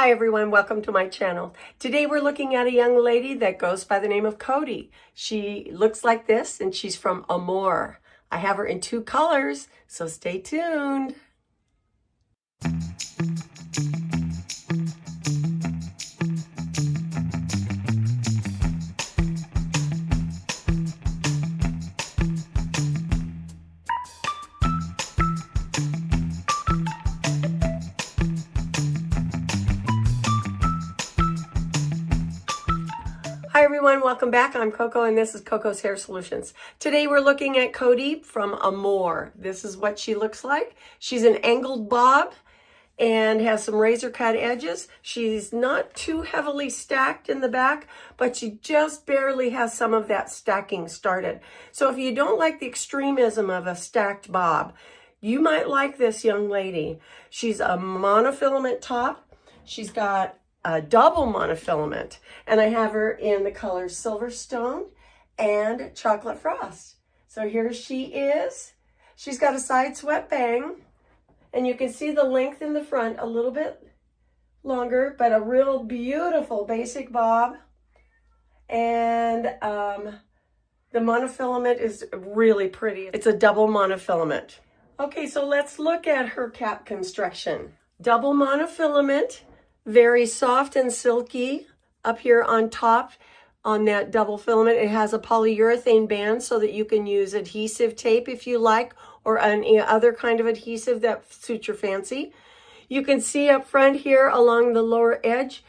Hi everyone, welcome to my channel. Today we're looking at a young lady that goes by the name of CODI. She looks like this and she's from AMORE. I have her in 2 colors, so stay tuned. Hi everyone, welcome back. I'm Coco and this is Coco's Hair Solutions. Today we're looking at CODI from AMORE. This is what she looks like. She's an angled bob and has some razor cut edges. She's not too heavily stacked in the back, but she just barely has some of that stacking started. So if you don't like the extremism of a stacked bob, you might like this young lady. She's a monofilament top. She's got a double monofilament, and I have her in the colors Silverstone and Chocolate Frost. So here she is. She's got a side swept bang, and you can see the length in the front a little bit longer, but a real beautiful basic bob. And the monofilament is really pretty. It's a double monofilament. Okay, so let's look at her cap construction. Double monofilament, very soft and silky up here on top on that double filament. It has a polyurethane band so that you can use adhesive tape if you like, or any other kind of adhesive that suits your fancy. You can see up front here along the lower edge,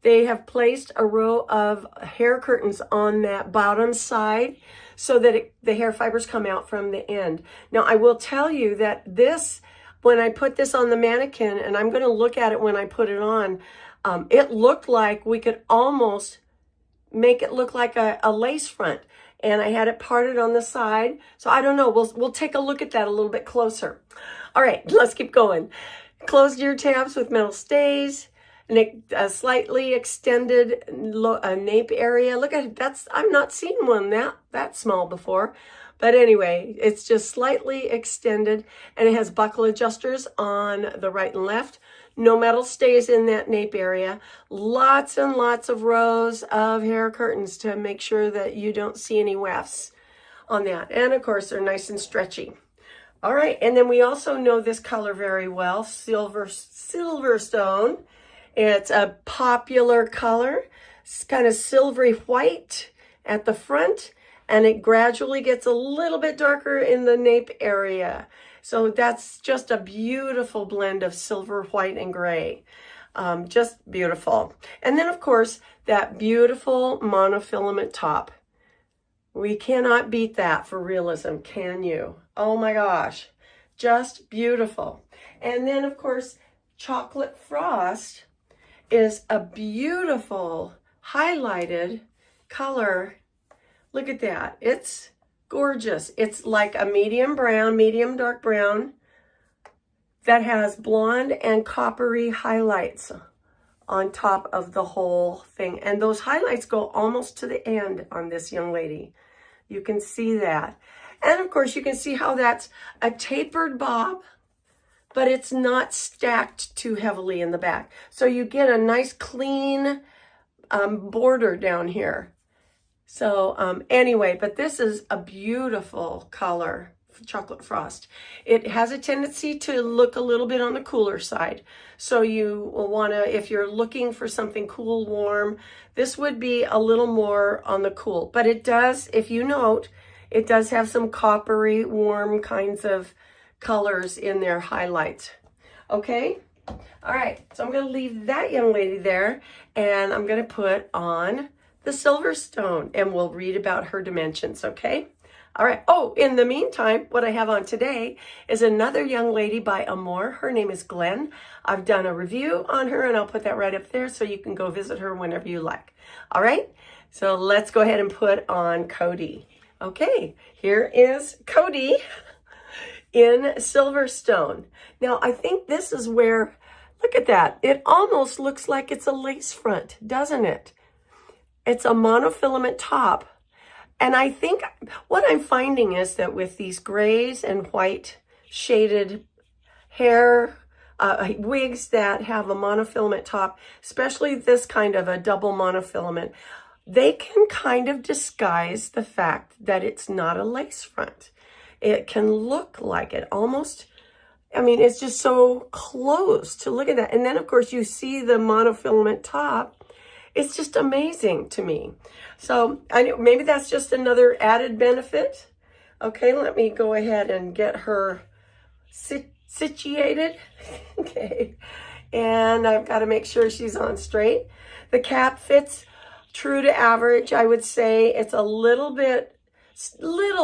they have placed a row of hair curtains on that bottom side so that the hair fibers come out from the end. Now I will tell you that this, when I put this on the mannequin, and I'm going to look at it when I put it on, it looked like we could almost make it look like a lace front. And I had it parted on the side. So I don't know. We'll take a look at that a little bit closer. All right, let's keep going. Closed ear tabs with metal stays. And a slightly extended nape area. Look at it. I'm not seen one that small before. But anyway, it's just slightly extended, and it has buckle adjusters on the right and left. No metal stays in that nape area. Lots and lots of rows of hair curtains to make sure that you don't see any wefts on that. And of course, they're nice and stretchy. All right, and then we also know this color very well, Silverstone. It's a popular color. It's kind of silvery white at the front, and it gradually gets a little bit darker in the nape area. So that's just a beautiful blend of silver, white, and gray. Just beautiful. And then, of course, that beautiful monofilament top. We cannot beat that for realism, can you? Oh my gosh, just beautiful. And then, of course, Chocolate Frost is a beautiful highlighted color. Look at that. It's gorgeous. It's like a medium brown, medium dark brown that has blonde and coppery highlights on top of the whole thing. And those highlights go almost to the end on this young lady. You can see that. And of course, you can see how that's a tapered bob, but it's not stacked too heavily in the back. So you get a nice clean border down here. So anyway, but this is a beautiful color, Chocolate Frost. It has a tendency to look a little bit on the cooler side. So you will want to, if you're looking for something cool, warm, this would be a little more on the cool. But it does, if you note, it does have some coppery, warm kinds of colors in their highlights. Okay? All right, so I'm going to leave that young lady there, and I'm going to put on the Silverstone, and we'll read about her dimensions, okay? All right. Oh, in the meantime, what I have on today is another young lady by AMORE. Her name is Glenn. I've done a review on her, and I'll put that right up there so you can go visit her whenever you like. All right? So let's go ahead and put on CODI. Okay, here is CODI in Silverstone. Now, I think this is where, look at that. It almost looks like it's a lace front, doesn't it? It's a monofilament top. And I think what I'm finding is that with these grays and white shaded hair wigs that have a monofilament top, especially this kind of a double monofilament, they can kind of disguise the fact that it's not a lace front. It can look like it almost. I mean, it's just so close to look at that. And then, of course, you see the monofilament top. It's just amazing to me. So I know maybe that's just another added benefit. Okay, let me go ahead and get her situated. Okay, and I've got to make sure she's on straight. The cap fits true to average. I would say it's a little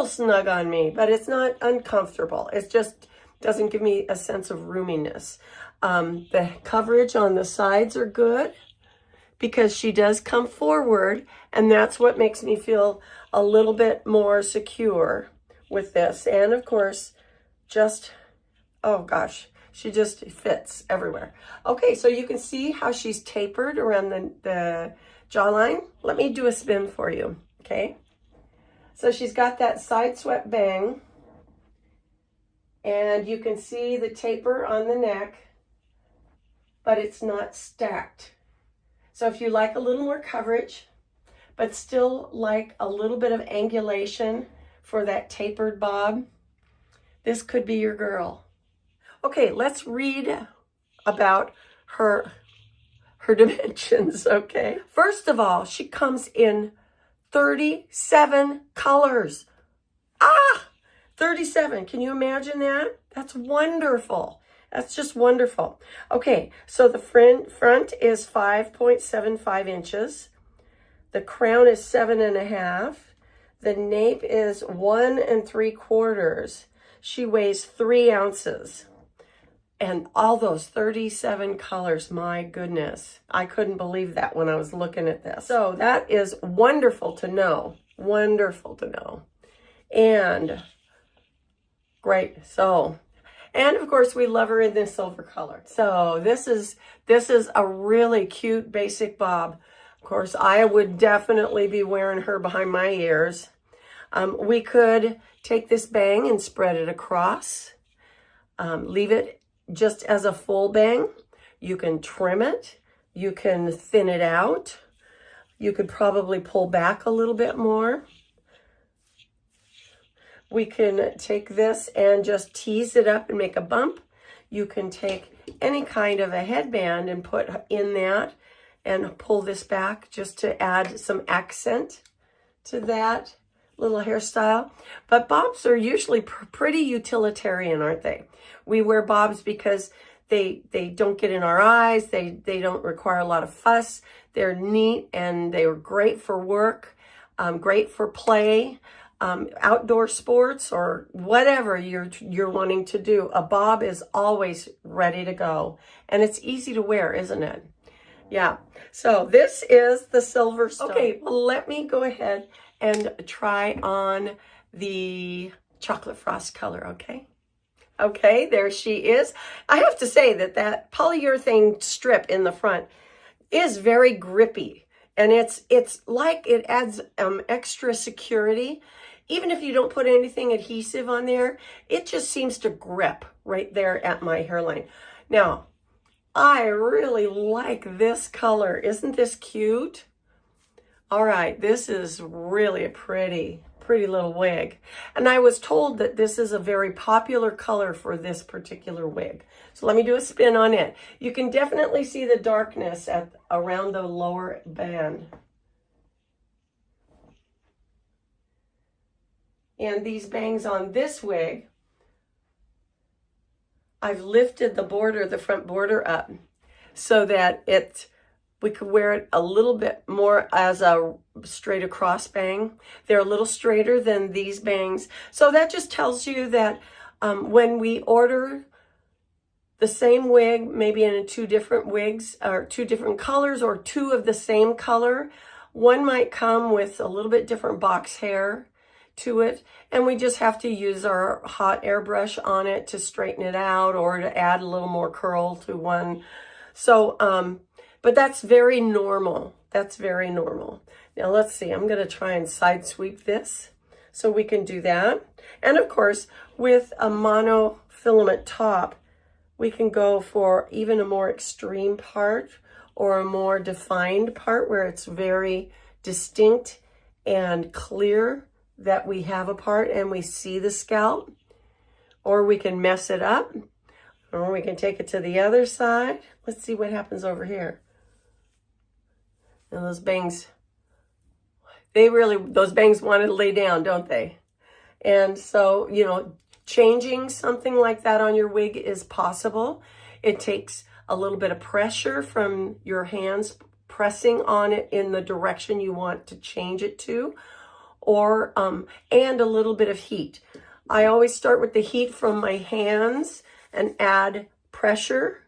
snug on me, but it's not uncomfortable. It's just doesn't give me a sense of roominess. The coverage on the sides are good because she does come forward, and that's what makes me feel a little bit more secure with this. And of course, just, oh gosh, she just fits everywhere. Okay, so you can see how she's tapered around the jawline. Let me do a spin for you, okay? So she's got that side swept bang, and you can see the taper on the neck, but it's not stacked. So if you like a little more coverage, but still like a little bit of angulation for that tapered bob, this could be your girl. Okay, let's read about her dimensions, okay? First of all, she comes in 37 colors. 37. Can you imagine that? That's wonderful. That's just wonderful. Okay, so the front is 5.75 inches. The crown is 7.5. The nape is 1 3/4. She weighs 3 ounces. And all those 37 colors, my goodness. I couldn't believe that when I was looking at this. So that is wonderful to know. Wonderful to know. And great. So, and of course we love her in this silver color. So this is a really cute basic bob. Of course, I would definitely be wearing her behind my ears. We could take this bang and spread it across. Leave it just as a full bang. You can trim it. You can thin it out. You could probably pull back a little bit more. We can take this and just tease it up and make a bump. You can take any kind of a headband and put in that and pull this back just to add some accent to that little hairstyle. But bobs are usually pretty utilitarian, aren't they? We wear bobs because they don't get in our eyes. They don't require a lot of fuss. They're neat and they are great for work, great for play. Outdoor sports or whatever you're wanting to do, a bob is always ready to go, and it's easy to wear, isn't it? Yeah. So this is the silver stone. Okay, well, let me go ahead and try on the chocolate frost color. Okay, there she is. I have to say that polyurethane strip in the front is very grippy, and it's like it adds extra security. Even if you don't put anything adhesive on there, it just seems to grip right there at my hairline. Now, I really like this color. Isn't this cute? All right, this is really a pretty little wig. And I was told that this is a very popular color for this particular wig. So let me do a spin on it. You can definitely see the darkness around the lower band. And these bangs on this wig, I've lifted the border, the front border up so that we could wear it a little bit more as a straight across bang. They're a little straighter than these bangs. So that just tells you that when we order the same wig, maybe in 2 different wigs or 2 different colors or 2 of the same color, one might come with a little bit different box hair to it, and we just have to use our hot airbrush on it to straighten it out or to add a little more curl to one. So, but that's very normal. That's very normal. Now let's see, I'm gonna try and side sweep this so we can do that. And of course, with a monofilament top, We can go for even a more extreme part or a more defined part where it's very distinct and clear that we have a part and we see the scalp. Or we can mess it up, or we can take it to the other side. Let's see what happens over here. And those bangs, those bangs want to lay down, don't they? And so, you know, changing something like that on your wig is possible. It takes a little bit of pressure from your hands pressing on it in the direction you want to change it to, or and a little bit of heat. I always start with the heat from my hands and add pressure.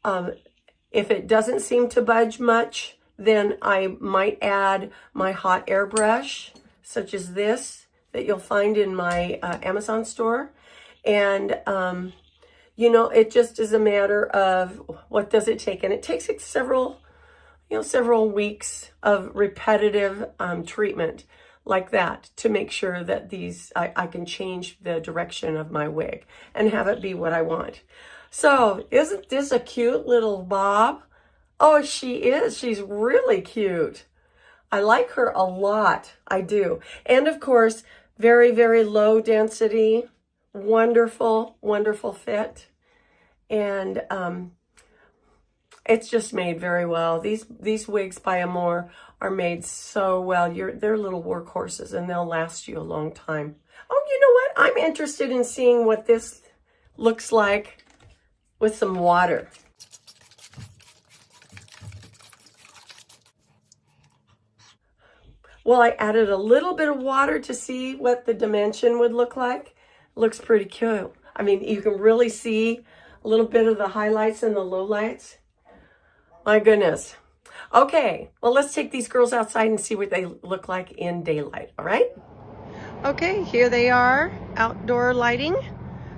If it doesn't seem to budge much, then I might add my hot air brush, such as this, that you'll find in my Amazon store. And, you know, it just is a matter of what does it take. And it takes several weeks of repetitive treatment like that to make sure that I can change the direction of my wig and have it be what I want. So isn't this a cute little bob? Oh, she is. She's really cute. I like her a lot. I do. And of course, very, very low density, wonderful, wonderful fit. And it's just made very well. These wigs by AMORE are made so well. They're little workhorses and they'll last you a long time. Oh, you know what? I'm interested in seeing what this looks like with some water. Well, I added a little bit of water to see what the dimension would look like. Looks pretty cute. I mean, you can really see a little bit of the highlights and the lowlights. My goodness. Okay, well, let's take these girls outside and see what they look like in daylight, all right? Okay, here they are, outdoor lighting.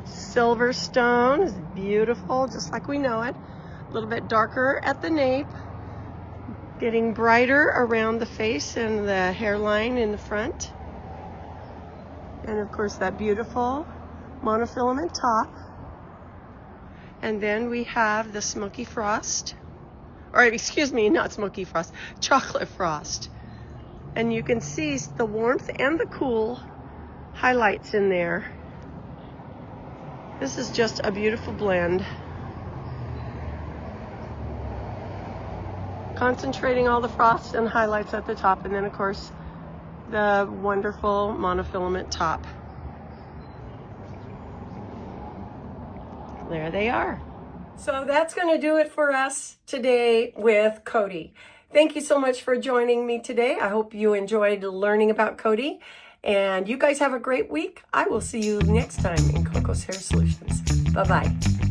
Silverstone is beautiful, just like we know it. A little bit darker at the nape. Getting brighter around the face and the hairline in the front. And of course, that beautiful monofilament top. And then we have the smoky frost. Or excuse me, not smoky frost, chocolate frost. And you can see the warmth and the cool highlights in there. This is just a beautiful blend. Concentrating all the frost and highlights at the top, and then of course the wonderful monofilament top. There they are. So that's going to do it for us today with CODI. Thank you so much for joining me today. I hope you enjoyed learning about CODI. And you guys have a great week. I will see you next time in Coco's Hair Solutions. Bye-bye.